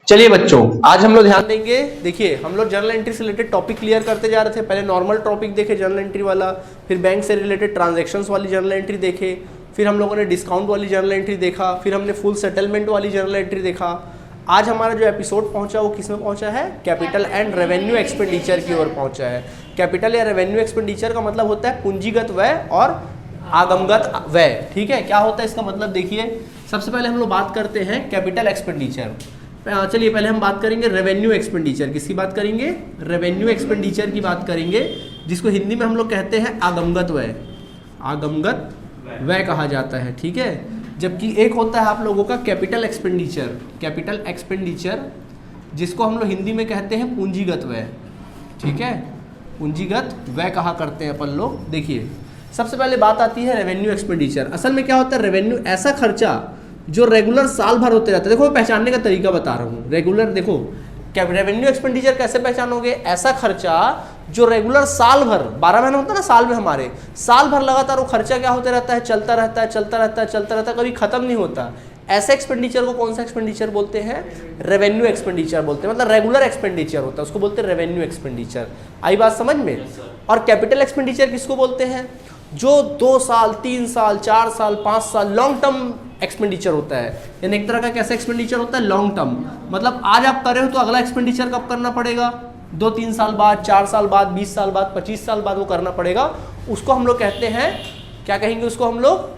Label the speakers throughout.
Speaker 1: चलिए बच्चों, आज हम लोग ध्यान देंगे। देखिए, हम लोग जर्नल एंट्री से रिलेटेड टॉपिक क्लियर करते जा रहे थे। पहले नॉर्मल टॉपिक देखे जर्नल एंट्री वाला, फिर बैंक से रिलेटेड ट्रांजैक्शंस वाली जर्नल एंट्री देखे, फिर हम लोगों ने डिस्काउंट वाली जर्नल एंट्री देखा, फिर हमने फुल सेटलमेंट वाली जर्नल एंट्री देखा। आज हमारा जो एपिसोड पहुंचा वो किस में पहुंचा है? कैपिटल एंड रेवेन्यू एक्सपेंडिचर की ओर पहुंचा है। कैपिटल या रेवेन्यू एक्सपेंडिचर का मतलब होता है पूंजीगत व्यय और आगमगत व्यय। ठीक है, क्या होता है इसका मतलब? देखिए, सबसे पहले हम लोग बात करते हैं कैपिटल एक्सपेंडिचर। चलिए पहले हम बात करेंगे रेवेन्यू एक्सपेंडिचर। किसकी बात करेंगे? रेवेन्यू एक्सपेंडिचर की बात करेंगे, जिसको हिंदी में हम लोग कहते हैं आगमगत व्यय। आगमगत व्यय कहा जाता है। ठीक है, जबकि एक होता है आप लोगों का कैपिटल एक्सपेंडिचर। कैपिटल एक्सपेंडिचर जिसको हम लोग हिंदी में कहते हैं पूंजीगत व्यय। ठीक है, पूंजीगत व्यय कहा करते हैं अपन लोग। देखिए, सबसे पहले बात आती है रेवेन्यू एक्सपेंडिचर। असल में क्या होता है? रेवेन्यू ऐसा खर्चा जो रेगुलर साल भर होते रहता है। देखो, मैं पहचानने का तरीका बता रहा हूँ। रेगुलर, देखो रेवेन्यू एक्सपेंडिचर कैसे पहचानोगे? ऐसा खर्चा जो रेगुलर साल भर, 12 महीने होता है ना साल में, हमारे साल भर लगातार वो खर्चा क्या होते रहता है? चलता रहता है, चलता रहता है, चलता रहता है, कभी खत्म नहीं होता। ऐसे एक्सपेंडिचर को कौन सा एक्सपेंडिचर बोलते हैं? रेवेन्यू एक्सपेंडिचर बोलते हैं। मतलब रेगुलर एक्सपेंडिचर होता है, उसको बोलते हैं रेवेन्यू एक्सपेंडिचर। आई बात समझ में? और कैपिटल एक्सपेंडिचर किसको बोलते हैं? जो 2 साल, 3 साल, 4 साल, 5 साल लॉन्ग टर्म एक्सपेंडिचर होता है। यानी एक तरह का कैसा एक्सपेंडिचर होता है? Long term. मतलब आज आप कर रहे हो तो अगला एक्सपेंडिचर कब करना पड़ेगा? 2-3 साल बाद, 4 साल बाद, 20 साल बाद, 25 साल बाद वो करना पड़ेगा। उसको हम लोग कहते हैं, क्या कहेंगे उसको हम लोग?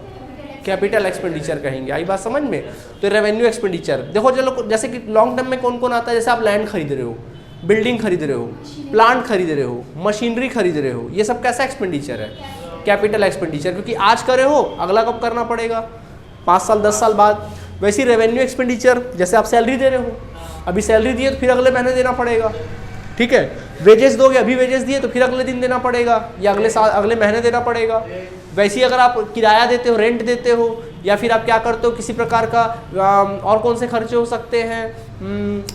Speaker 1: कैपिटल एक्सपेंडिचर कहेंगे। आई बात समझ में? तो रेवेन्यू एक्सपेंडिचर देखो, चलो जैसे कि लॉन्ग टर्म में कौन कौन आता है? जैसे आप लैंड खरीद रहे हो, बिल्डिंग खरीद रहे हो, प्लांट खरीद रहे हो, मशीनरी खरीद रहे हो, ये सब कैसा एक्सपेंडिचर है? Capital expenditure. क्योंकि आज करे हो, अगला कब करना पड़ेगा? 5 साल, 10 साल बाद। वैसे रेवेन्यू एक्सपेंडिचर, जैसे आप सैलरी दे रहे हो, अभी सैलरी दिए तो फिर अगले महीने देना पड़ेगा। ठीक है, वेजेस दोगे, अभी वेजेस दिए तो फिर अगले दिन देना पड़ेगा, या अगले साल, अगले महीने देना पड़ेगा। वैसे ही अगर आप किराया देते हो, रेंट देते हो, या फिर आप क्या करते हो, किसी प्रकार का और कौन से खर्चे हो सकते हैं?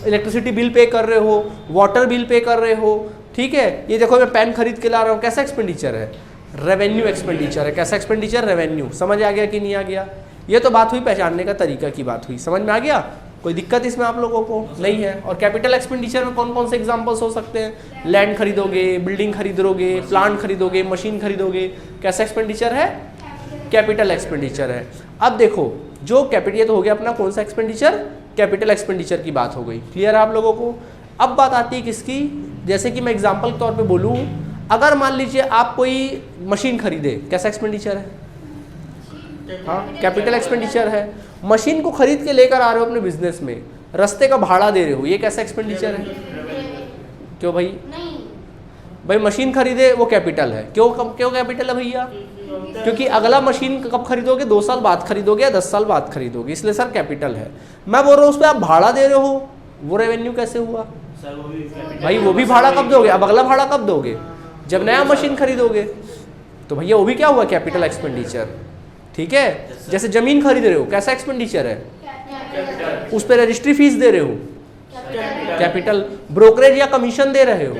Speaker 1: इलेक्ट्रिसिटी बिल पे कर रहे हो, वाटर बिल पे कर रहे हो। ठीक है, ये देखो मैं पेन खरीद के ला रहा हूँ, कैसा एक्सपेंडिचर है? रेवेन्यू एक्सपेंडिचर है। कैसा एक्सपेंडिचर? रेवेन्यू। समझ आ गया कि नहीं आ गया? ये तो बात हुई पहचानने का तरीका की बात हुई। समझ में आ गया? कोई दिक्कत इसमें आप लोगों को नहीं है? और कैपिटल एक्सपेंडिचर में कौन कौन से एग्जांपल्स हो सकते हैं? लैंड खरीदोगे, बिल्डिंग खरीदोगे, प्लांट खरीदोगे, मशीन खरीदोगे, कैसा एक्सपेंडिचर है? कैपिटल एक्सपेंडिचर है। अब देखो, जो कैपिटल, ये तो हो गया अपना कौन सा एक्सपेंडिचर? कैपिटल एक्सपेंडिचर की बात हो गई। क्लियर है आप लोगों को? अब बात आती है किसकी? जैसे कि मैं एग्जाम्पल के तौर पर बोलूँ, अगर मान लीजिए आप कोई मशीन खरीदे, कैसा एक्सपेंडिचर है? हाँ, कैपिटल एक्सपेंडिचर है। मशीन को खरीद के लेकर आ रहे हो अपने बिजनेस में, रास्ते का भाड़ा दे रहे हो, ये कैसा एक्सपेंडिचर है? क्यों भाई? भाई मशीन खरीदे वो कैपिटल है। क्यों कैपिटल है भैया? क्योंकि अगला मशीन कब खरीदोगे? 2 साल बाद खरीदोगे या 10 साल बाद खरीदोगे, इसलिए सर कैपिटल है। मैं बोल रहा हूँ उस पर आप भाड़ा दे रहे हो, वो रेवेन्यू कैसे हुआ? भाई वो भी भाड़ा कब दोगे? अब अगला भाड़ा कब दोगे? जब नया मशीन खरीदोगे। तो भैया वो भी क्या हुआ? Capital expenditure. ठीक है, जैसे जमीन खरीद रहे हो, कैसा एक्सपेंडिचर है? उस पर रजिस्ट्री फीस दे रहे हो, कैपिटल। ब्रोकरेज या कमीशन दे रहे हो,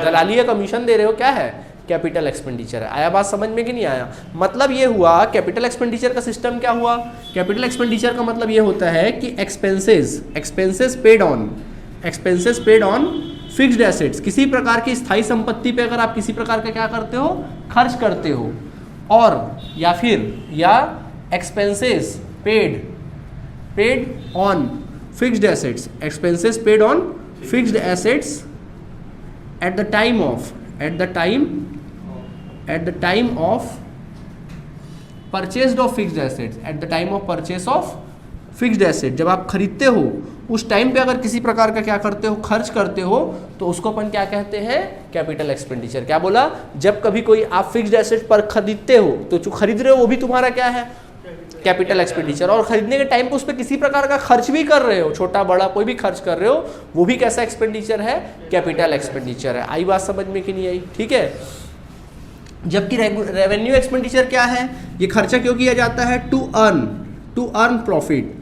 Speaker 1: दलाली या कमीशन दे रहे हो, क्या है? कैपिटल एक्सपेंडिचर है। आया बात समझ में कि नहीं आया? मतलब ये हुआ कैपिटल एक्सपेंडिचर का सिस्टम क्या हुआ? कैपिटल एक्सपेंडिचर का मतलब ये होता है कि expenses paid on fixed assets. किसी प्रकार की स्थायी संपत्ति पे अगर आप किसी प्रकार का क्या करते हो? खर्च करते हो। और या expenses paid on fixed assets. Expenses paid on fixed assets at the time of purchase of fixed assets. At the time of purchase of fixed asset, जब आप खरीदते हो उस टाइम पे अगर किसी प्रकार का क्या करते हो? खर्च करते हो, तो उसको अपन क्या कहते हैं? Capital expenditure. क्या बोला? जब कभी कोई आप फिक्स्ड एसेट पर खरीदते हो, तो जो खरीद रहे हो वो भी तुम्हारा क्या है? Capital expenditure. और खरीदने के टाइम पे उस पर किसी प्रकार का खर्च भी कर रहे हो, छोटा बड़ा कोई भी खर्च कर रहे हो, वो भी कैसा एक्सपेंडिचर है? कैपिटल एक्सपेंडिचर है। आई बात समझ में कि नहीं आई? ठीक है, जबकि रेवेन्यू एक्सपेंडिचर क्या है? ये खर्चा क्यों किया जाता है? To earn profit.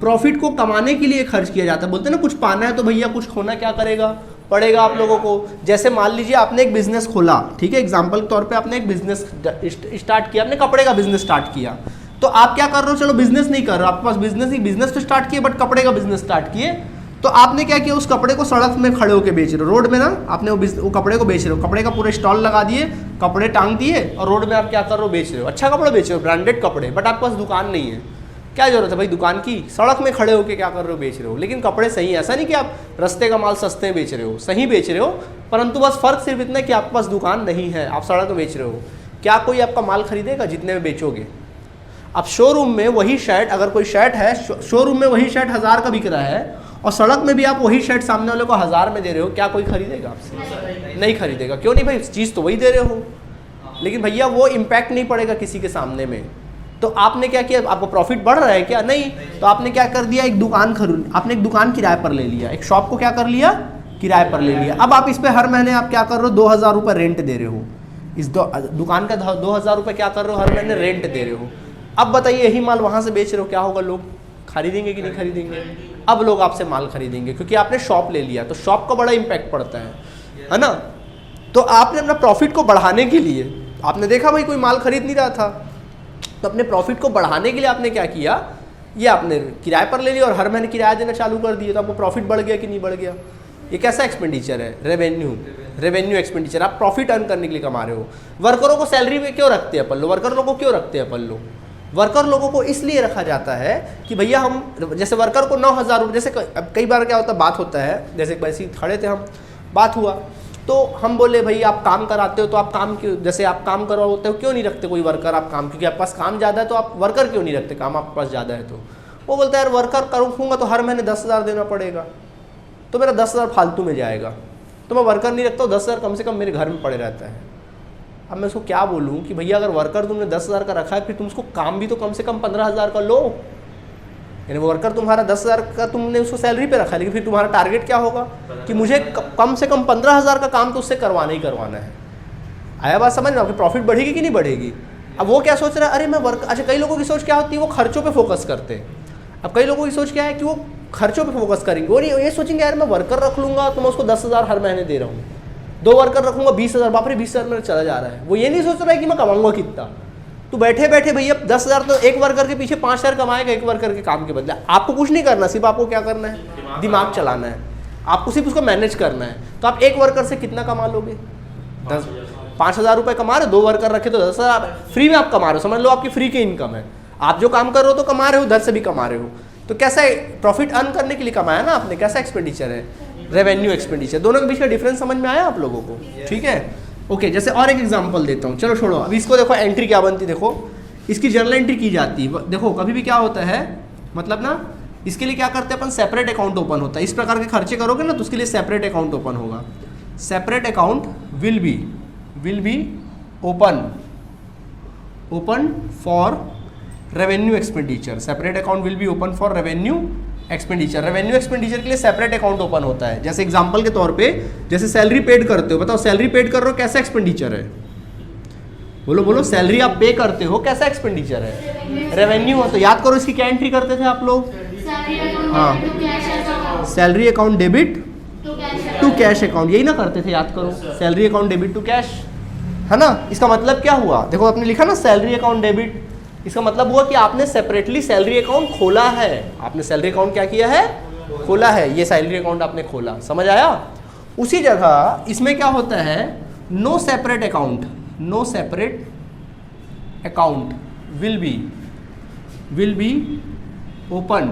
Speaker 1: प्रॉफिट को कमाने के लिए खर्च किया जाता है। बोलते हैं ना, कुछ पाना है तो भैया कुछ खोना क्या करेगा? पड़ेगा आप लोगों को। जैसे मान लीजिए आपने एक बिजनेस खोला, ठीक है, एग्जांपल के तौर पे आपने एक बिजनेस स्टार्ट किया, आपने कपड़े का बिजनेस स्टार्ट किया। तो आप क्या कर रहे हो? चलो बिजनेस नहीं कर रहे हो, आपके पास बिजनेस तो स्टार्ट किए, बट कपड़े का बिजनेस स्टार्ट किए। तो आपने क्या किया, उस कपड़े को सड़क में खड़े होकर बेच रहे हो, रोड में ना, आपने वो कपड़े को बेच रहे हो, कपड़े का पूरा स्टॉल लगा दिए, कपड़े टांग दिए और रोड में आप क्या कर रहे हो, बेच रहे हो, अच्छा कपड़ा बेच रहे हो, ब्रांडेड कपड़े, बट आपके पास दुकान नहीं है। क्या जरूरत है भाई दुकान की, सड़क में खड़े होकर क्या कर रहे हो, बेच रहे हो, लेकिन कपड़े सही है, ऐसा नहीं कि आप रास्ते का माल सस्ते में बेच रहे हो, सही बेच रहे हो, परंतु बस फर्क सिर्फ इतना है कि आपके पास दुकान नहीं है, आप सड़क में बेच रहे हो। क्या कोई आपका माल खरीदेगा जितने में बेचोगे? अब शोरूम में वही शर्ट, अगर कोई शर्ट है शोरूम में वही शर्ट 1000 का बिक रहा है और सड़क में भी आप वही शर्ट सामने वाले को 1000 में दे रहे हो, क्या कोई खरीदेगा आपसे? नहीं खरीदेगा। क्यों नहीं भाई, चीज़ तो वही दे रहे हो, लेकिन भैया वो इम्पैक्ट नहीं पड़ेगा किसी के सामने में। तो आपने क्या किया, आपको प्रॉफिट बढ़ रहा है क्या? नहीं। तो आपने क्या कर दिया, एक दुकान आपने एक दुकान किराए पर ले लिया, एक शॉप को क्या कर लिया, किराए पर ले लिया। अब आप इस पर हर महीने आप क्या कर रहे हो, 2000 रुपये रेंट दे रहे हो, इस दुकान का 2000 रुपये क्या कर रहे हो, हर महीने रेंट दे रहे हो। अब बताइए यही माल वहाँ से बेच रहे हो, क्या होगा, लोग खरीदेंगे कि नहीं खरीदेंगे? अब लोग आपसे माल खरीदेंगे क्योंकि आपने शॉप ले लिया, तो शॉप का बड़ा इम्पैक्ट पड़ता है ना। तो आपने अपना प्रॉफिट को बढ़ाने के लिए, आपने देखा भाई कोई माल खरीद नहीं रहा था, तो अपने प्रॉफिट को बढ़ाने के लिए आपने क्या किया, ये आपने किराए पर ले लिया और हर महीने किराया देना चालू कर दिया, तो आपको प्रॉफिट बढ़ गया कि नहीं बढ़ गया? ये कैसा एक्सपेंडिचर है? Revenue expenditure. आप प्रॉफिट अर्न करने के लिए कमा रहे हो। वर्करों को सैलरी में क्यों रखते हैं अपन लोग? वर्कर लोगों को क्यों रखते हैं अपन लोग? वर्कर लोगों को इसलिए रखा जाता है कि भैया हम, जैसे वर्कर को 9000 रुपये, जैसे कई बार क्या होता है, बात होता है, जैसे वैसे खड़े थे हम, बात हुआ तो हम बोले भाई आप काम कराते हो तो आप काम क्यों, जैसे आप काम करवाते हो क्यों नहीं रखते कोई वर्कर आप काम, क्योंकि आपके पास काम ज़्यादा है तो आप वर्कर क्यों नहीं रखते, काम आपके पास ज़्यादा है। तो वो बोलता है यार वर्कर करूँगा तो हर महीने 10,000 देना पड़ेगा, तो मेरा 10,000 फालतू में जाएगा, तो मैं वर्कर नहीं रखता हूँ, 10,000 कम से कम मेरे घर में पड़े रहता है। अब मैं उसको क्या बोलूँ कि भैया अगर वर्कर तुमने 10,000 का रखा है, फिर तुम उसको काम भी तो कम से कम 15,000 का लो। यानी वर्कर तुम्हारा 10,000 का तुमने उसको सैलरी पे रखा है, लेकिन फिर तुम्हारा टारगेट क्या होगा कि मुझे कम से कम 15,000 का काम तो उससे करवाना ही करवाना है। आया बात समझ में? आपकी प्रॉफिट बढ़ेगी कि नहीं बढ़ेगी? अब वो क्या सोच रहा है, अरे मैं वर्क, अच्छा कई लोगों की सोच क्या होती है, वो खर्चों पे फोकस करते हैं। अब कई लोगों की सोच क्या है कि वो खर्चों पे फोकस करेंगे, वो ये सोचेंगे यार मैं वर्कर रख लूँगा तो मैं उसको 10,000 हर महीने दे रहा हूँ, 2 वर्कर रखूँगा 20,000, बाप रे 20,000 मेरा चला जा रहा है। वो ये नहीं सोच रहा है कि मैं कमाऊँगा कितना। तो बैठे बैठे भैया 10,000 तो एक वर्कर के पीछे 5,000 कमाएगा, एक वर्कर के काम के बदले। आपको कुछ नहीं करना, सिर्फ आपको क्या करना है, दिमाग चलाना है, आपको सिर्फ उसको मैनेज करना है। तो आप एक वर्कर से कितना कमा लोगे? 5,000 रुपये कमा रहे हो, 2 वर्कर रखे तो 10,000 फ्री में आप कमा रहे हो, समझ लो आपकी फ्री की इनकम है। आप जो काम कर रहे हो तो कमा रहे हो, उधर से भी कमा रहे हो। तो कैसा प्रॉफिट अर्न करने के लिए कमाया ना आपने, कैसा एक्सपेंडिचर है, रेवेन्यू एक्सपेंडिचर। दोनों के बीच का डिफरेंस समझ में आया आप लोगों को? ठीक है, ओके। जैसे और एक एग्जांपल देता हूँ, चलो छोड़ो अभी इसको। देखो एंट्री क्या बनती, देखो इसकी जर्नल एंट्री की जाती है। देखो कभी भी क्या होता है, मतलब ना इसके लिए क्या करते हैं अपन, सेपरेट अकाउंट ओपन होता है। इस प्रकार के खर्चे करोगे ना तो उसके लिए सेपरेट अकाउंट ओपन होगा। Separate account will be open for revenue expenditure. Separate account will be open for revenue expenditure. Revenue expenditure के लिए सेपरेट अकाउंट ओपन होता है। जैसे एग्जांपल के तौर पे, जैसे सैलरी पेड करते हो, बताओ सैलरी पेड कर रहे हो, कैसा एक्सपेंडिचर है? बोलो बोलो, सैलरी आप पे करते हो, कैसा एक्सपेंडिचर है? रेवेन्यू हो। तो याद करो इसकी क्या एंट्री करते थे आप लोग? हाँ, salary account debit to cash account, यही ना करते थे, याद करो, salary account debit to cash, है ना। इसका मतलब क्या हुआ, देखो आपने लिखा ना सैलरी अकाउंट डेबिट, इसका मतलब हुआ कि आपने सेपरेटली सैलरी अकाउंट खोला है। आपने सैलरी अकाउंट क्या किया है, खोला है। ये सैलरी अकाउंट आपने खोला, समझ आया? उसी जगह इसमें क्या होता है, no separate account will be open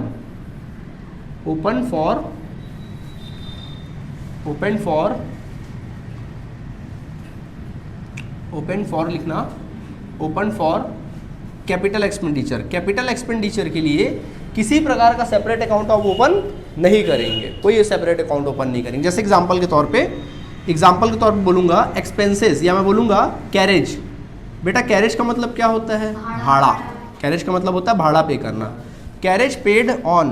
Speaker 1: for लिखना, open for capital expenditure. Capital expenditure के लिए किसी प्रकार का सेपरेट अकाउंट आप ओपन नहीं करेंगे, कोई सेपरेट अकाउंट ओपन नहीं करेंगे। जैसे एग्जांपल के तौर पे बोलूँगा एक्सपेंसेस, या मैं बोलूँगा कैरेज। बेटा कैरेज का मतलब क्या होता है, भाड़ा। कैरेज का मतलब होता है भाड़ा पे करना। Carriage paid on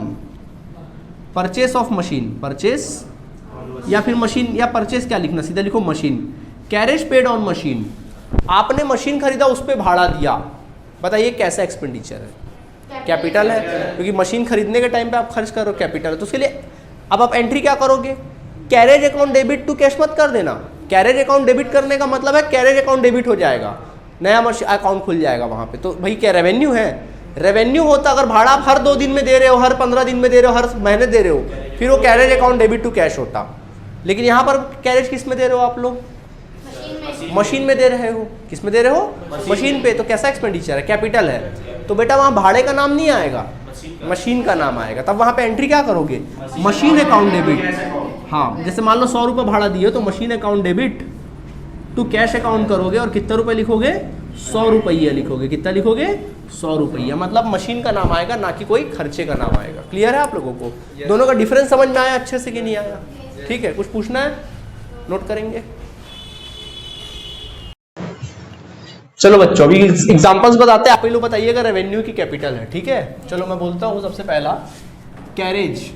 Speaker 1: purchase of machine, purchase या फिर मशीन, या परचेस क्या लिखना, सीधा लिखो machine. Carriage paid on machine, आपने मशीन खरीदा, उस पर भाड़ा दिया। बताइए कैसा एक्सपेंडिचर है, कैपिटल है, क्योंकि मशीन खरीदने के टाइम पे आप खर्च कर रहे हो, कैपिटल है। तो उसके लिए अब आप एंट्री क्या करोगे, carriage account debit to cash मत कर देना। कैरेज अकाउंट डेबिट करने का मतलब है कैरेज अकाउंट डेबिट हो जाएगा, नया अकाउंट खुल जाएगा वहाँ पे। तो भाई क्या रेवेन्यू है, रेवेन्यू होता अगर भाड़ा आप हर 2 दिन में दे रहे हो, हर 15 दिन में दे रहे हो, हर महीने दे रहे हो, फिर वो carriage account debit to cash होता। लेकिन यहाँ पर कैरेज किस में दे रहे हो आप लोग? मशीन में दे रहे हो। किस में दे रहे हो? मशीन पे। तो कैसा एक्सपेंडिचर है? कैपिटल है। तो बेटा वहाँ भाड़े का नाम नहीं आएगा, मशीन का नाम आएगा। तब वहाँ पे एंट्री क्या करोगे? Machine account debit. हाँ, जैसे मान लो 100 रुपये भाड़ा दिए तो machine account debit to cash account करोगे और कितने रुपए लिखोगे? 100 रुपया लिखोगे। कितना लिखोगे? 100 रुपया। मतलब मशीन का नाम आएगा, ना कि कोई खर्चे का नाम आएगा। क्लियर है आप लोगों को? दोनों का डिफरेंस समझ में आया अच्छे से कि नहीं आया? ठीक है, कुछ पूछना है? नोट करेंगे। चलो बच्चों, अभी एग्जांपल्स बताते हैं। आप लोग बताइएगा रेवेन्यू की कैपिटल है। ठीक है, चलो मैं बोलता हूँ सबसे पहला carriage.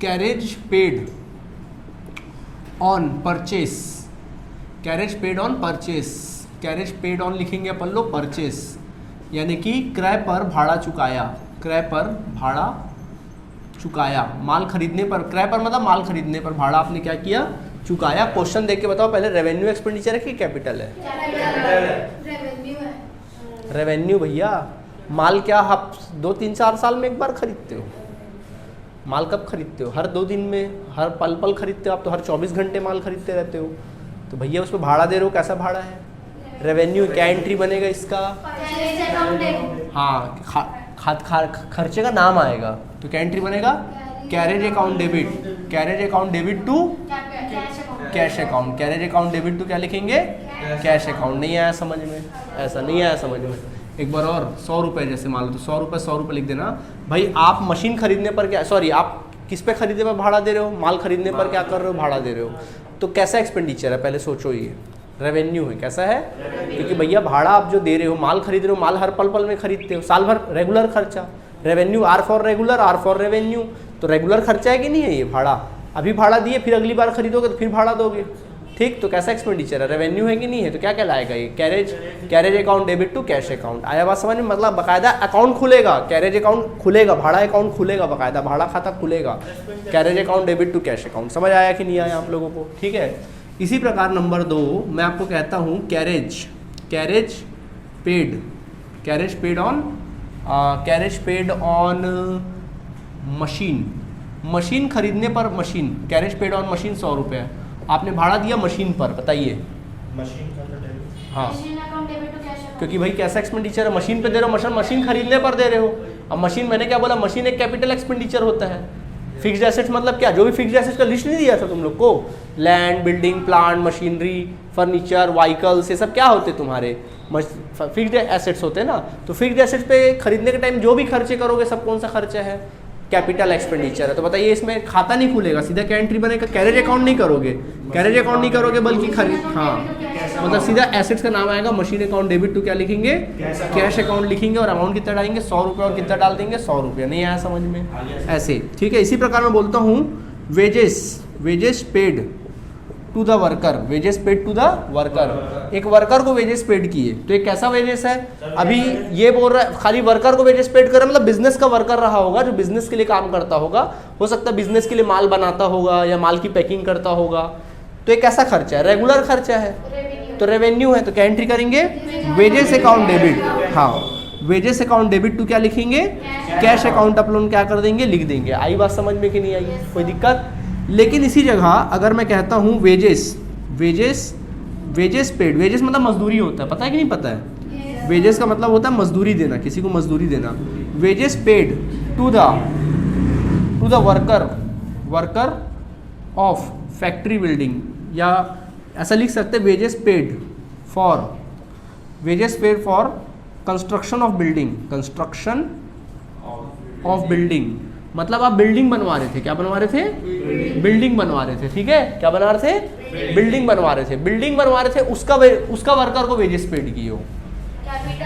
Speaker 1: Carriage paid on purchase. Carriage paid on purchase. Carriage paid on लिखेंगे अपन लोग परचेस, यानी कि क्रय पर भाड़ा चुकाया। क्रय पर भाड़ा चुकाया। माल खरीदने पर, क्रय पर मतलब माल खरीदने पर भाड़ा आपने क्या किया? चुकाया। क्वेश्चन देख के बताओ पहले, रेवेन्यू एक्सपेंडिचर है कि कैपिटल है? रेवेन्यू भैया। माल क्या आप 2-3-4 साल में एक बार खरीदते हो? माल कब खरीदते हो? हर 2 दिन में, हर पल पल खरीदते हो आप तो। हर 24 घंटे माल खरीदते रहते हो। तो भैया उस पर भाड़ा दे रहे हो, कैसा भाड़ा है? रेवेन्यू। क्या एंट्री बनेगा इसका? हाँ, खर्चे का नाम आएगा तो क्या एंट्री बनेगा? Carriage account debit. Carriage account debit to cash account. Carriage account debit to क्या लिखेंगे? Cash account. नहीं आया समझ में? ऐसा नहीं आया समझ में? एक बार और, 100 रुपये जैसे मान लो तो 100 रुपये लिख देना। भाई आप मशीन खरीदने पर क्या, सॉरी आप किस पे खरीदने पर भाड़ा दे रहे हो? माल खरीदने पर क्या कर रहे हो? भाड़ा दे रहे हो। तो कैसा एक्सपेंडिचर है पहले सोचो। ये रेवेन्यू है। कैसा है? क्योंकि भैया भाड़ा आप जो दे रहे हो, माल खरीद रहे हो, माल हर पल पल में खरीदते हो, साल भर रेगुलर खर्चा। Revenue R for regular, R for revenue. तो रेगुलर खर्चा है कि नहीं है ये भाड़ा? अभी भाड़ा दिए, फिर अगली बार खरीदोगे तो फिर भाड़ा दोगे। ठीक, तो कैसा एक्सपेंडिचर है? रेवेन्यू है कि नहीं है? तो क्या कहलाएगा ये? Carriage. Carriage account debit to cash account. आया बात समझ में? मतलब बकायदा अकाउंट खुलेगा, कैरेज अकाउंट खुलेगा, भाड़ा अकाउंट खुलेगा, बकायदा भाड़ा खाता खुलेगा। Carriage account debit to cash account. समझ आया कि नहीं आया आप लोगों को? ठीक है। इसी प्रकार नंबर 2 मैं आपको कहता हूँ carriage. Carriage paid. Carriage paid on carriage paid on machine. Machine खरीदने पर machine. Carriage paid on machine 100 रुपये। आपने भाड़ा दिया मशीन पर, बताइए। मशीन का हाँ, क्योंकि भाई कैसा एक्सपेंडिचर है? मशीन पे दे रहे हो, मशीन खरीदने पर दे रहे हो। अब मशीन, मैंने क्या बोला? मशीन एक कैपिटल एक्सपेंडिचर होता है। फिक्स्ड एसेट्स मतलब क्या? जो भी फिक्स्ड एसेट्स का लिस्ट नहीं दिया था तुम लोग को, land, building, plant, machinery, furniture, vehicles, ये सब क्या होते तुम्हारे? फिक्स्ड एसेट्स होते हैं ना। तो फिक्स्ड एसेट्स पे खरीदने के टाइम जो भी खर्चे करोगे, सब कौन सा खर्चा है? कैपिटल एक्सपेंडिचर है। तो बताइए इसमें खाता नहीं खुलेगा, सीधा क्या एंट्री बनेगा? कैरेज अकाउंट नहीं करोगे, कैरेज अकाउंट नहीं करोगे, बल्कि खरीद, हाँ मतलब सीधा एसेट्स का नाम आएगा। मशीन अकाउंट डेबिट टू क्या लिखेंगे? कैश अकाउंट लिखेंगे। और अमाउंट कितना डालेंगे? 100 रुपये। और कितना डाल देंगे? 100 रुपये। नहीं आया समझ में? ऐसे। ठीक है। इसी प्रकार मैं बोलता हूँ wages. Wages paid to the worker. Wages paid to the worker. एक वर्कर को वेजेस पेड किए तो एक कैसा वेजेस है? अभी ये बोल रहा है खाली वर्कर को वेजेस पेड कर, मतलब बिजनेस का वर्कर रहा होगा, जो बिजनेस के लिए काम करता होगा। हो सकता है बिजनेस के लिए माल बनाता होगा या माल की पैकिंग करता होगा। तो एक कैसा खर्चा है? रेगुलर खर्चा है, तो रेवेन्यू है। तो क्या एंट्री करेंगे? Wages account debit. हाँ, वेजेस अकाउंट डेबिट टू क्या लिखेंगे? कैश अकाउंट अपलोन क्या कर देंगे? लिख देंगे। आई बात समझ में कि नहीं आई? कोई दिक्कत? लेकिन इसी जगह अगर मैं कहता हूँ wages, wages, wages paid. Wages मतलब मजदूरी होता है, पता है कि नहीं पता है? वेजेस का मतलब होता है मजदूरी देना, किसी को मजदूरी देना। Wages paid to the worker, worker of factory building, या ऐसा लिख सकते हैं wages paid for, wages paid for construction of building. Construction of building मतलब आप बिल्डिंग बनवा रहे थे। क्या बनवा रहे थे? बिल्डिंग बनवा रहे थे। ठीक है, क्या बना रहे थे? बिल्डिंग बनवा रहे थे। बिल्डिंग बनवा रहे थे, उसका वर्कर को वेजेस पेड किए हो।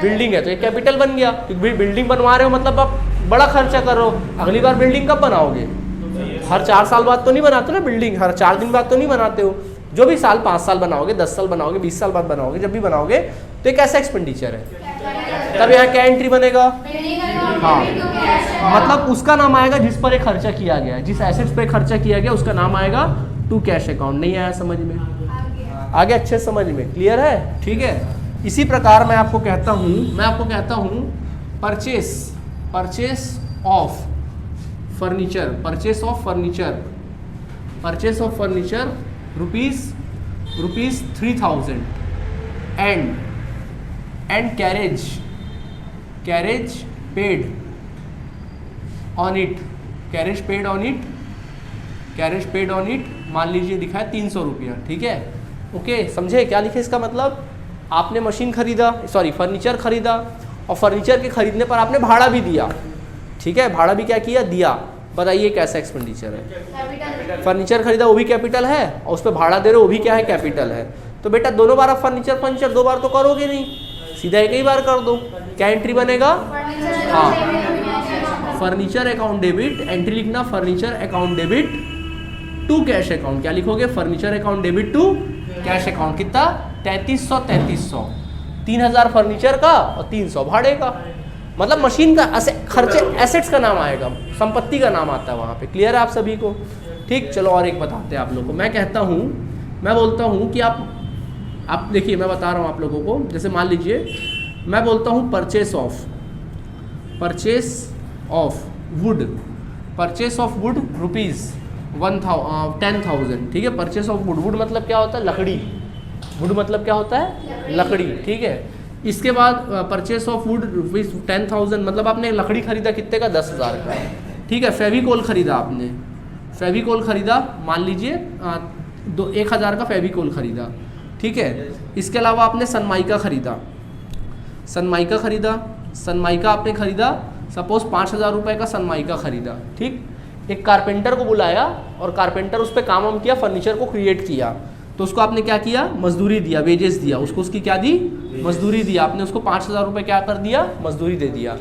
Speaker 1: बिल्डिंग है तो एक कैपिटल बन गया, क्योंकि बिल्डिंग बनवा रहे हो मतलब आप बड़ा खर्चा कर रहे हो। अगली बार बिल्डिंग कब बनाओगे? हर 4 साल बाद तो नहीं बनाते ना बिल्डिंग, हर 4 दिन बाद तो नहीं बनाते हो। जो भी साल, 5 साल बनाओगे, 10 साल बनाओगे, 20 साल बाद बनाओगे, जब भी बनाओगे तो एक ऐसा एक्सपेंडिचर है। तब यहाँ क्या एंट्री बनेगा? हाँ, मतलब उसका नाम आएगा जिस पर एक खर्चा किया गया है, जिस एसेट्स पे खर्चा किया गया उसका नाम आएगा टू कैश अकाउंट। नहीं आया समझ में? आगे अच्छे समझ में? क्लियर है? ठीक है। इसी प्रकार मैं आपको कहता हूँ purchase, purchase of furniture, purchase of furniture, purchase of furniture rupees 3000 and carriage paid on it, carriage paid on it मान लीजिए दिखा है 300 रुपया, ठीक है। ओके, समझे क्या लिखे इसका मतलब? आपने मशीन खरीदा, सॉरी फर्नीचर खरीदा, और फर्नीचर के खरीदने पर आपने भाड़ा भी दिया, ठीक है, भाड़ा भी क्या किया, दिया। बताइए कैसा एक्सपेंडिचर है? फर्नीचर खरीदा वो भी कैपिटल है, और उस पर भाड़ा दे रहे हो वो भी क्या है, कैपिटल है। तो बेटा दोनों बार आप फर्नीचर 2 बार तो करोगे नहीं, सीधा एक ही बार कर दो। क्या एंट्री बनेगा? हाँ, फर्नीचर अकाउंट डेबिट, एंट्री लिखना furniture account debit to cash account. क्या लिखोगे? Furniture account debit to cash account. कितना? 3300 3000 फर्नीचर का और 300 भाड़े का। मतलब मशीन का खर्चे, एसेट्स का नाम आएगा, संपत्ति का नाम आता है वहाँ पे। क्लियर है आप सभी को? ठीक, चलो और एक बताते हैं आप लोगों को। मैं कहता हूँ, मैं बोलता हूँ कि आप देखिए, मैं बता रहा हूँ आप लोगों को। जैसे मान लीजिए मैं बोलता हूँ परचेस ऑफ वुड रुपीज़ 10,000, ठीक है। परचेस ऑफ वुड मतलब क्या होता है? लकड़ी। वुड मतलब क्या होता है? लकड़ी, ठीक है। इसके बाद परचेस ऑफ वुड रुपीज़ 10,000 मतलब आपने लकड़ी खरीदा कितने का? 10,000 का, ठीक है। फेविकोल खरीदा आपने, फेविकोल खरीदा मान लीजिए 1,000 का फेविकोल खरीदा, ठीक है। इसके अलावा आपने सनमाइका खरीदा, सनमाइका आपने खरीदा, सपोज 5,000 रुपये का सनमाइका खरीदा, ठीक। एक कारपेंटर को बुलाया और कारपेंटर उस पर काम किया, फर्नीचर को क्रिएट किया, तो उसको आपने क्या किया? मजदूरी दिया, वेजेस दिया उसको, उसकी क्या दी? मजदूरी दिया। आपने उसको 5,000 रुपये क्या कर दिया? मजदूरी दे दिया।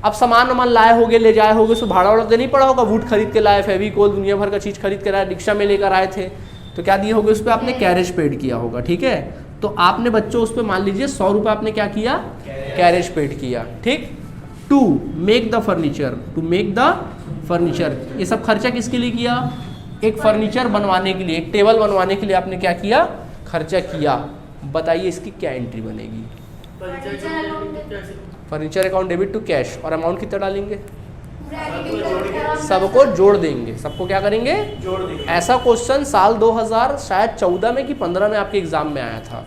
Speaker 1: अब सामान लाए होगे, ले जाए होगे, उसको भाड़ा वाड़ा देना ही पड़ा होगा। वुड खरीद के लाए, फेविकोल, दुनिया भर का चीज़ खरीद के लाए, रिक्शा में लेकर आए थे, तो क्या दिए होगे उस पर? आपने कैरेज पेड किया होगा, ठीक है। तो आपने बच्चों उस पर मान लीजिए 100 रुपये आपने क्या किया? कैरेज पेड किया, ठीक। टू मेक द फर्नीचर, ये सब खर्चा किसके लिए किया? एक फर्नीचर बनवाने के लिए, एक टेबल बनवाने के लिए आपने क्या किया? खर्चा किया। बताइए इसकी क्या एंट्री बनेगी? Furniture account debit to cash. और अमाउंट कितना डालेंगे? सबको जोड़ देंगे। सबको क्या करेंगे? जोड़ देंगे। ऐसा क्वेश्चन साल 2014 में कि 15 में आपके एग्जाम में आया था,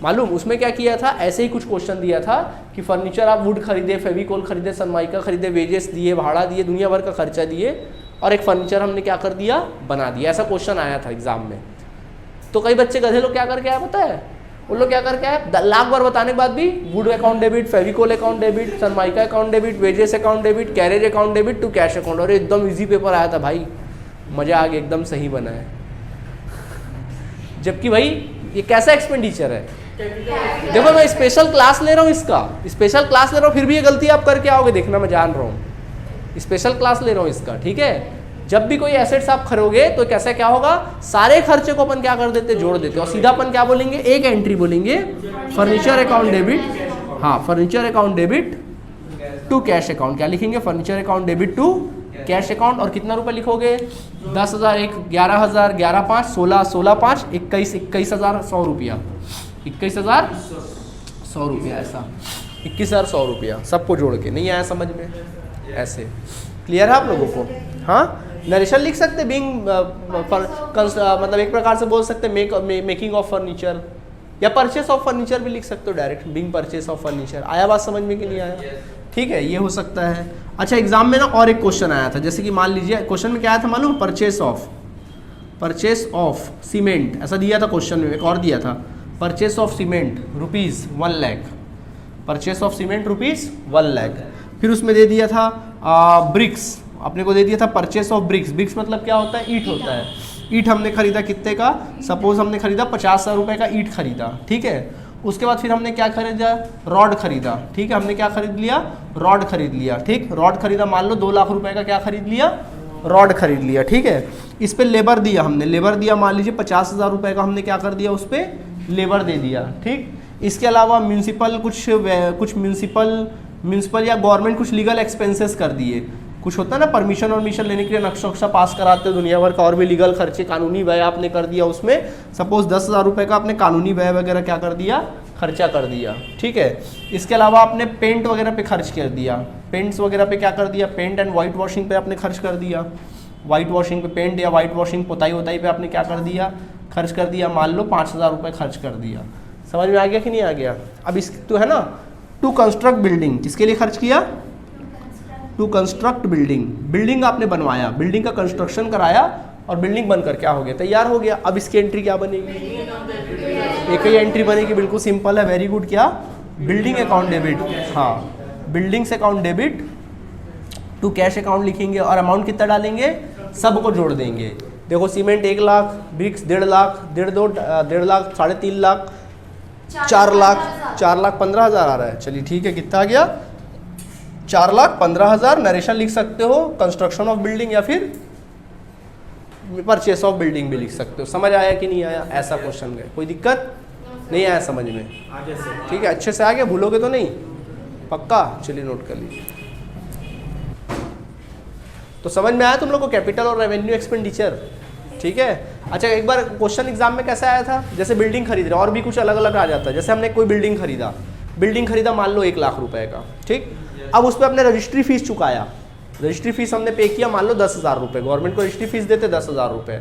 Speaker 1: मालूम? उसमें क्या किया था? ऐसे ही कुछ क्वेश्चन दिया था कि फर्नीचर आप वुड खरीदे, फेविकोल खरीदे, सनमाइका खरीदे, वेजेस दिए, भाड़ा दिए, दुनिया भर का खर्चा दिए, और एक फर्नीचर हमने क्या कर दिया? बना दिया। ऐसा क्वेश्चन आया था एग्जाम में। तो कई बच्चे गधे लोग क्या करके आए पता है? उन लोग क्या करके आए? लाख बार बताने के बाद भी wood account debit, Fevicol account debit, Sunmica account debit, wages account debit, carriage account debit to cash account. और एकदम इजी पेपर आया था भाई, मजा आ गया, एकदम सही बना है। जबकि भाई ये कैसा एक्सपेंडिचर है? देखो मैं स्पेशल क्लास ले रहा हूँ, इसका स्पेशल क्लास ले रहा हूँ, फिर भी ये गलती आप करके आओगे, देखना मैं जान रहा हूँ। स्पेशल क्लास ले रहा हूँ इसका, ठीक है। जब भी कोई एसेट्स आप खरीदोगे तो कैसे क्या होगा? सारे खर्चे को अपन क्या कर देते? जोड़ देते। और सीधा अपन क्या बोलेंगे? एक एंट्री बोलेंगे, फर्नीचर अकाउंट डेबिट, हाँ, furniture account debit to cash account. क्या लिखेंगे? Furniture account debit to cash account. और कितना रुपए लिखोगे? 10,000, 11,000, 11,500, 16, 16,500, 21,100 रुपया, 21,100 रुपया, ऐसा 21,100 रुपया सबको जोड़ के। नहीं आया समझ में? ऐसे क्लियर है आप लोगों को? हाँ, नरेशन लिख सकते, बीइंग मतलब एक प्रकार से बोल सकते मेकिंग ऑफ फर्नीचर, या परचेस ऑफ फर्नीचर भी लिख सकते हो direct, being purchase of furniture. आया बात समझ में कि नहीं आया? ठीक है, ये हो सकता है। अच्छा, एग्जाम में ना और एक क्वेश्चन आया था, जैसे कि मान लीजिए क्वेश्चन में क्या आया था मालूम? परचेस ऑफ सीमेंट, ऐसा दिया था क्वेश्चन में। एक और दिया था, purchase of cement rupees 1 lakh, purchase of cement rupees 1 lakh. फिर उसमें दे दिया था ब्रिक्स, अपने को दे दिया था परचेस ऑफ ब्रिक्स। ब्रिक्स मतलब क्या होता है? ईंट होता है। ईंट हमने खरीदा कितने का? सपोज हमने खरीदा 50,000 रुपये का ईंट खरीदा, ठीक है। उसके बाद फिर हमने क्या खरीदा? रॉड खरीदा, ठीक है। हमने क्या खरीद लिया? रॉड खरीद लिया, ठीक। रॉड खरीदा, मान लो 2 लाख रुपए का क्या खरीद लिया? रॉड खरीद लिया, ठीक है। इस पे लेबर दिया हमने, लेबर दिया मान लीजिए 50,000 रुपये का, हमने क्या कर दिया? उस पर लेबर दे दिया, ठीक। इसके अलावा म्यूनसिपल कुछ म्यूनसिपल या गवर्नमेंट कुछ लीगल एक्सपेंसेस कर दिए। कुछ होता है ना, परमिशन लेने के लिए नक्शा वक्शा पास कराते हो दुनिया भर का, और भी लीगल खर्चे, कानूनी व्यय आपने कर दिया उसमें। सपोज 10,000 रुपये का आपने कानूनी व्यय वगैरह क्या कर दिया? खर्चा कर दिया, ठीक है। इसके अलावा आपने पेंट वगैरह पे खर्च कर दिया, पेंट्स वगैरह पे क्या कर दिया, पेंट एंड वाइट वॉशिंग पे आपने खर्च कर दिया, वाइट वॉशिंग पे, पेंट या वाइट वॉशिंग पुताई वताई पे आपने क्या कर दिया, खर्च कर दिया। मान लो 5,000 रुपये खर्च कर दिया। समझ में आ गया कि नहीं आ गया? अब इस तो है ना, टू कंस्ट्रक्ट बिल्डिंग, किसके लिए खर्च किया? टू कंस्ट्रक्ट बिल्डिंग, बिल्डिंग आपने बनवाया, बिल्डिंग का कंस्ट्रक्शन कराया और बिल्डिंग बनकर क्या हो गया, तैयार हो गया। अब इसकी एंट्री क्या बनेगी? एक ही एंट्री बनेगी, बिल्कुल सिंपल है, वेरी गुड। क्या? बिल्डिंग अकाउंट डेबिट, हाँ, buildings account debit to cash account लिखेंगे और अमाउंट कितना डालेंगे, सबको जोड़ देंगे। देखो सीमेंट 1 लाख, ब्रिक्स 1.5 लाख, 1.5 लाख, 3.5 लाख, 4 लाख, 4,15,000 आ रहा है। चलिए ठीक है, कितना आ गया? 4,15,000। नरेशन लिख सकते हो, कंस्ट्रक्शन ऑफ बिल्डिंग या फिर परचेस ऑफ बिल्डिंग भी लिख सकते हो। समझ आया कि नहीं आया? ऐसा क्वेश्चन है, कोई दिक्कत नहीं आया समझ में? ठीक है, अच्छे से आ गया, भूलोगे तो नहीं? पक्का? चलिए नोट कर लीजिए। तो समझ में आया तुम लोग को कैपिटल और रेवेन्यू एक्सपेंडिचर? ठीक है। अच्छा, एक बार क्वेश्चन एग्जाम में कैसा आया था, जैसे बिल्डिंग खरीद रहे और भी कुछ अलग अलग आ जाता है। जैसे हमने कोई बिल्डिंग खरीदा मान लो 1 लाख रुपए का, ठीक। अब उस पर हमने रजिस्ट्री फीस चुकाया, रजिस्ट्री फीस हमने पे किया मान लो 10,000 रुपये, गवर्नमेंट को रजिस्ट्री फीस देते 10,000 रुपये।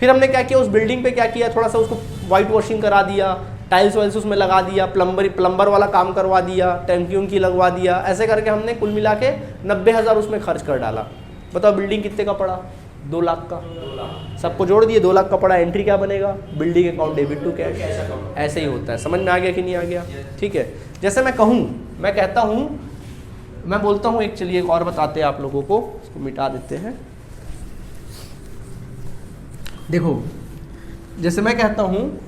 Speaker 1: फिर हमने क्या किया, उस बिल्डिंग पे क्या किया, थोड़ा सा उसको वाइट वॉशिंग करा दिया, टाइल्स वाइल्स उसमें लगा दिया, प्लम्बर वाला काम करवा दिया, टैंकी उनकी लगवा दिया, ऐसे करके हमने कुल मिला के 90,000 उसमें खर्च कर डाला। बताओ बिल्डिंग कितने का पड़ा? 2 लाख का। सबको जोड़ दिए, 2 लाख का पड़ा। एंट्री क्या बनेगा? Building account debit to cash. ऐसे ही होता है। समझ में आ गया कि नहीं आ गया? ठीक है। जैसे मैं कहूँ, मैं कहता हूँ, मैं बोलता हूँ एक, चलिए एक और बताते हैं आप लोगों को, इसको मिटा देते हैं। देखो जैसे मैं कहता हूँ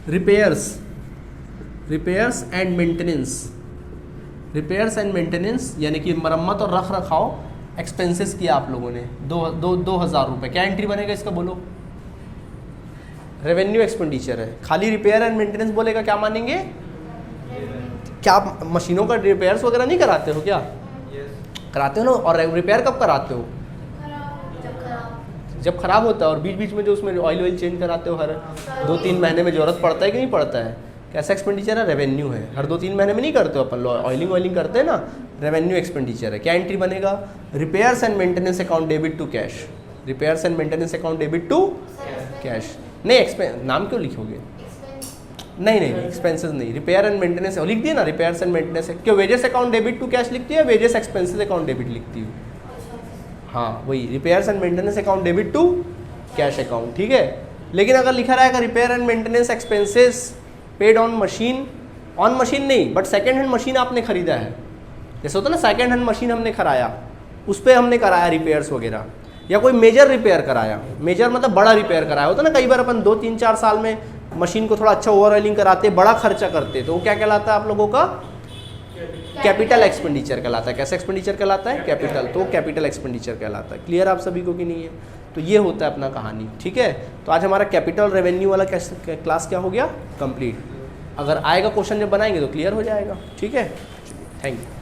Speaker 1: रिपेयर्स एंड मेंटेनेंस, यानी कि मरम्मत और रख रखाव एक्सपेंसेस किया आप लोगों ने 2,000 रुपये, क्या एंट्री बनेगा इसका बोलो? रेवेन्यू एक्सपेंडिचर है। खाली रिपेयर एंड मेंटेनेंस बोलेगा क्या मानेंगे? क्या आप मशीनों का रिपेयर्स वगैरह नहीं कराते हो क्या? कराते हो ना। और रिपेयर कब कराते हो? जब खराब होता है। और बीच बीच में जो उसमें ऑयल चेंज कराते हो, हर 2-3 महीने में जरूरत पड़ता है कि नहीं पड़ता है? कैसा एक्सपेंडिचर है? रेवेन्यू है। हर 2-3 महीने में नहीं करते हो अपन, ऑयलिंग करते हैं ना, रेवेन्यू एक्सपेंडिचर है। क्या एंट्री बनेगा? Repairs and maintenance account debit to cash. Repairs and maintenance account debit to cash. नहीं, नाम क्यों लिखोगे? नहीं, एक्सपेंसेस नहीं, रिपेयर एंड मेंटेनेंस लिख दिए ना, रिपेयर्स एंड मेंटेनेंस। क्यों wages account debit to cash लिखती है, वेजेस एक्सपेंसेस अकाउंट डेबिट लिखती हूँ? हाँ वही, repairs and maintenance account debit to cash account, ठीक है। लेकिन अगर लिखा रहेगा repair and maintenance expenses paid on machine नहीं, बट सेकेंड हैंड मशीन आपने खरीदा है, जैसे होता है ना सेकेंड हैंड मशीन हमने कराया, उस पर हमने कराया रिपेयर्स वगैरह, या कोई मेजर रिपेयर कराया, मेजर मतलब बड़ा रिपेयर कराया होता है ना, कई बार अपन 2-3-4 साल में मशीन को थोड़ा अच्छा ओवरऑलिंग कराते, बड़ा खर्चा करते, तो वो क्या कहलाता है आप लोगों का? कैपिटल एक्सपेंडिचर कहलाता है। कैसा एक्सपेंडिचर कहलाता है? कैपिटल। तो कैपिटल एक्सपेंडिचर कहलाता है। क्लियर आप सभी को कि नहीं है? तो ये होता है अपना कहानी, ठीक है। तो आज हमारा कैपिटल रेवेन्यू वाला क्लास क्या हो गया? कंप्लीट। अगर आएगा क्वेश्चन जब बनाएंगे तो क्लियर हो जाएगा, ठीक है। Thank you.